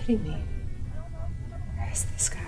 kidding me. Where is this guy?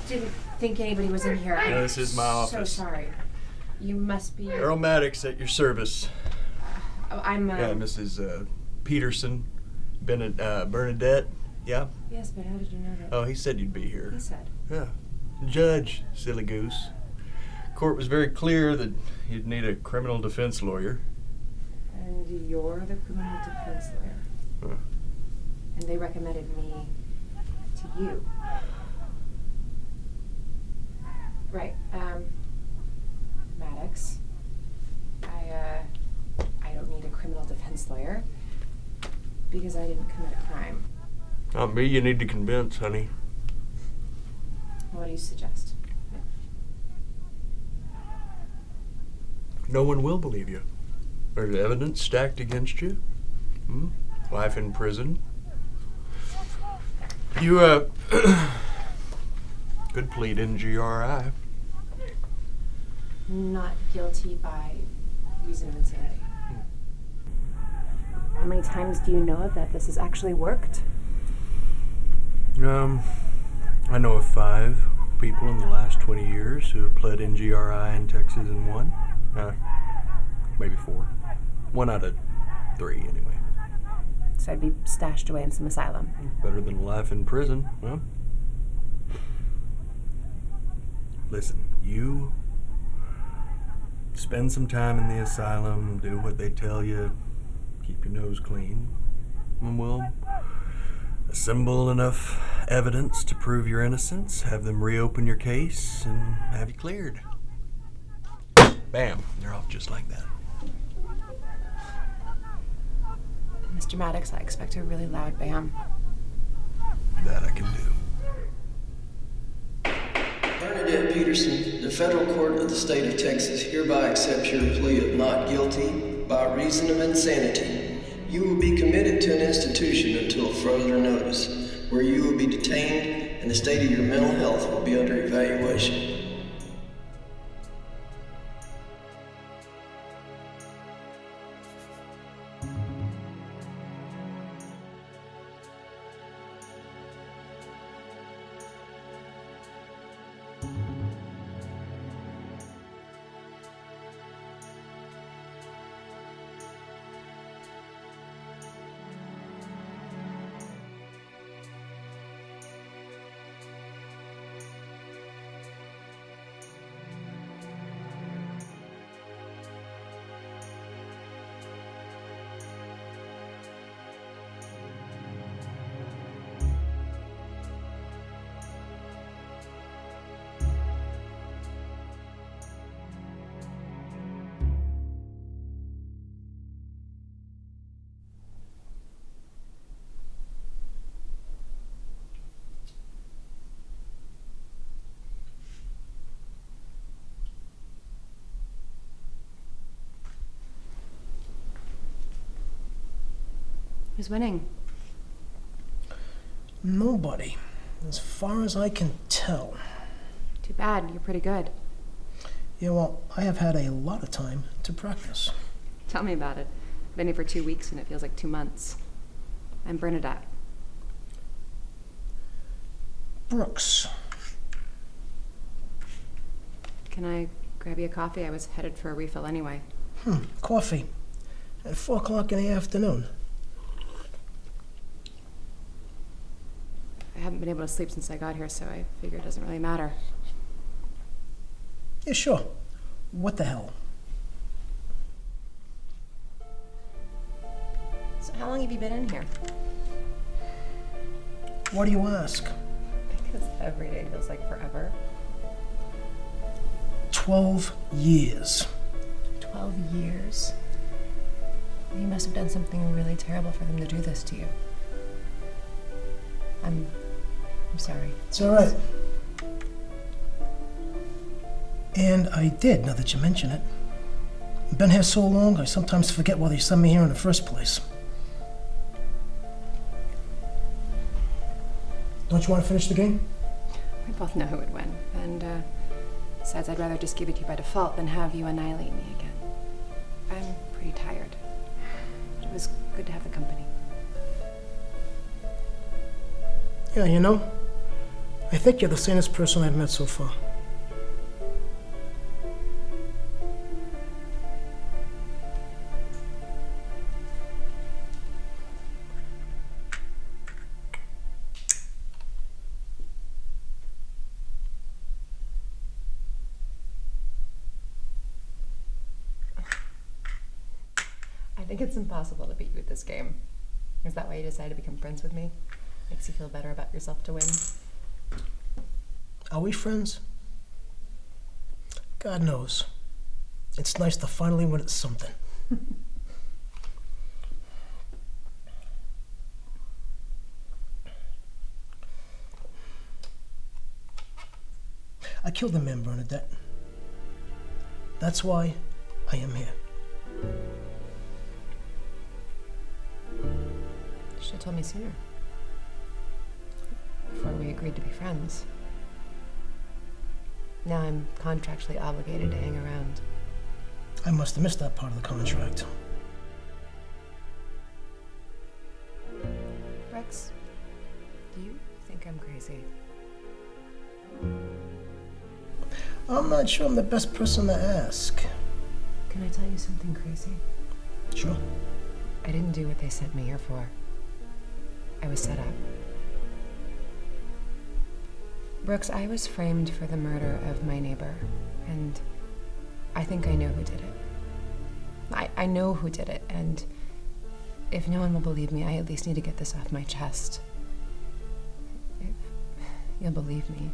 Didn't think anybody was in here. No, this is my office. So sorry. You must be... Earl Maddox at your service. I'm... Yeah, Mrs. Peterson, Bernadette, yeah? Yes, but how did you know that? Oh, he said you'd be here. He said. Yeah. Judge, silly goose. Court was very clear that you'd need a criminal defense lawyer. And you're the criminal defense lawyer. Huh. And they recommended me to you. Right. Maddox, I don't need a criminal defense lawyer because I didn't commit a crime. Not me you need to convince, honey. What do you suggest? No one will believe you. There's evidence stacked against you. Life in prison. You, could plead in GRI. Not guilty by reason of insanity. How many times do you know that this has actually worked? I know of 5 people in the last 20 years who have pled in GRI in Texas and won. Maybe 4. 1 out of 3, anyway. So I'd be stashed away in some asylum. Better than life in prison, huh? Listen, you spend some time in the asylum, do what they tell you, keep your nose clean, and we'll assemble enough evidence to prove your innocence, have them reopen your case, and have you cleared. Bam, you're off just like that. Mr. Maddox, I expect a really loud bam. That I can do. Bernadette Peterson, the federal court of the state of Texas hereby accepts your plea of not guilty by reason of insanity. You will be committed to an institution until further notice, where you will be detained and the state of your mental health will be under evaluation. Who's winning? Nobody, as far as I can tell. Too bad, you're pretty good. Yeah, well, I have had a lot of time to practice. Tell me about it. I've been here for 2 weeks and it feels like 2 months. I'm Bernadette. Brooks. Can I grab you a coffee? I was headed for a refill anyway. Coffee. At 4 o'clock in the afternoon. I haven't been able to sleep since I got here, so I figure it doesn't really matter. Yeah, sure. What the hell? So how long have you been in here? Why do you ask? Because every day feels like forever. 12 years. 12 years? You must have done something really terrible for them to do this to you. I'm sorry. It's all right. And I did, now that you mention it. I've been here so long, I sometimes forget why they sent me here in the first place. Don't you want to finish the game? We both know who would win. And, besides, I'd rather just give it to you by default than have you annihilate me again. I'm pretty tired. It was good to have the company. Yeah, you know, I think you're the sanest person I've met so far. I think it's impossible to beat you at this game. Is that why you decided to become friends with me? Makes you feel better about yourself to win? Are we friends? God knows. It's nice to finally win at something. I killed a man, Bernadette. That's why I am here. You should have told me sooner. Before we agreed to be friends. Now I'm contractually obligated to hang around. I must have missed that part of the contract. Rex, do you think I'm crazy? I'm not sure I'm the best person to ask. Can I tell you something crazy? Sure. I didn't do what they sent me here for. I was set up. Brooks, I was framed for the murder of my neighbor, and I think I know who did it. I know who did it, and if no one will believe me, I at least need to get this off my chest. If you'll believe me.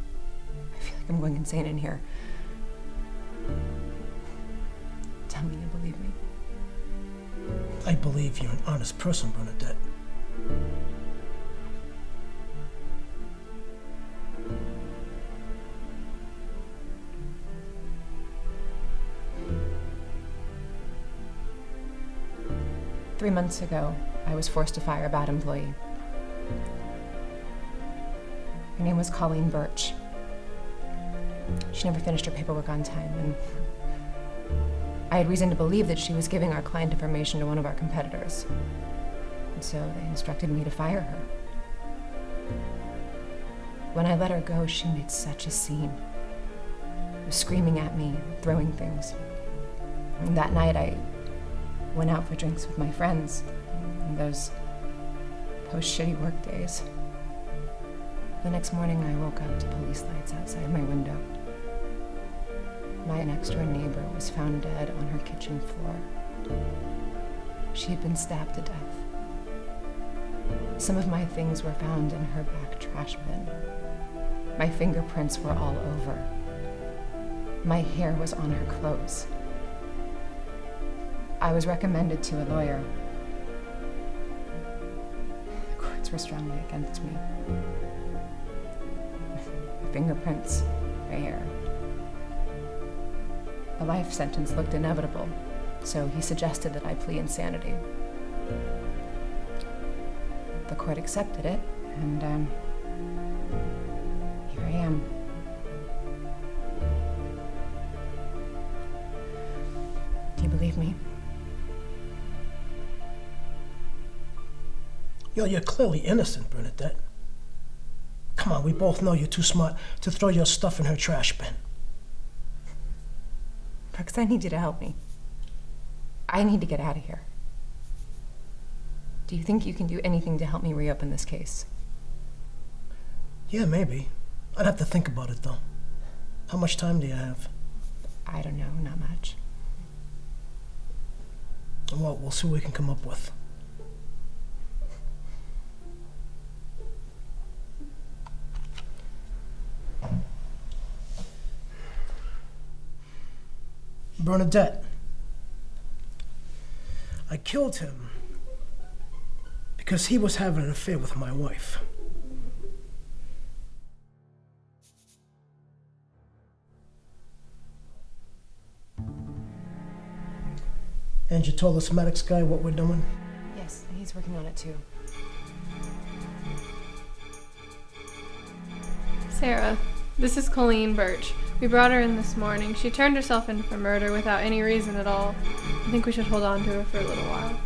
I feel like I'm going insane in here. Tell me you believe me. I believe you're an honest person, Bernadette. Three months ago, I was forced to fire a bad employee. Her name was Colleen Birch. She never finished her paperwork on time, and I had reason to believe that she was giving our client information to one of our competitors. And so they instructed me to fire her. When I let her go, she made such a scene. She was screaming at me, throwing things. And that night, I went out for drinks with my friends in those post-shitty work days. The next morning, I woke up to police lights outside my window. My next-door neighbor was found dead on her kitchen floor. She had been stabbed to death. Some of my things were found in her back trash bin. My fingerprints were all over. My hair was on her clothes. I was recommended to a lawyer. The courts were strongly against me. My fingerprints, my hair. A life sentence looked inevitable, so he suggested that I plea insanity. The court accepted it, and here I am. Do you believe me? You're clearly innocent, Bernadette. Come on, we both know you're too smart to throw your stuff in her trash bin. Brooks, I need you to help me. I need to get out of here. Do you think you can do anything to help me reopen this case? Yeah, maybe. I'd have to think about it, though. How much time do you have? I don't know, not much. Well, we'll see what we can come up with. Bernadette, killed him because he was having an affair with my wife. And you told this medics guy what we're doing? Yes, he's working on it too. Sarah, this is Colleen Birch. We brought her in this morning. She turned herself in for murder without any reason at all. I think we should hold on to her for a little while.